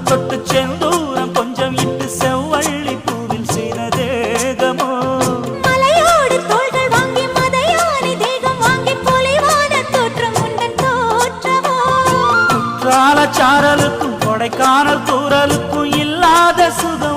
தொட்டு செந்தூரம் கொஞ்சம் இட்டு செவ்வள்ளி பூவில் செய்த தேகமோ மலையோடு தோள்கள் வாங்கி மதையானி தேகம் வாங்கி பொலிவான தோற்றம் உண்டன் தோற்றமோ குற்றால சாரலுக்கும் கொடைக்கானல் தூரலுக்கும் இல்லாத சுகம்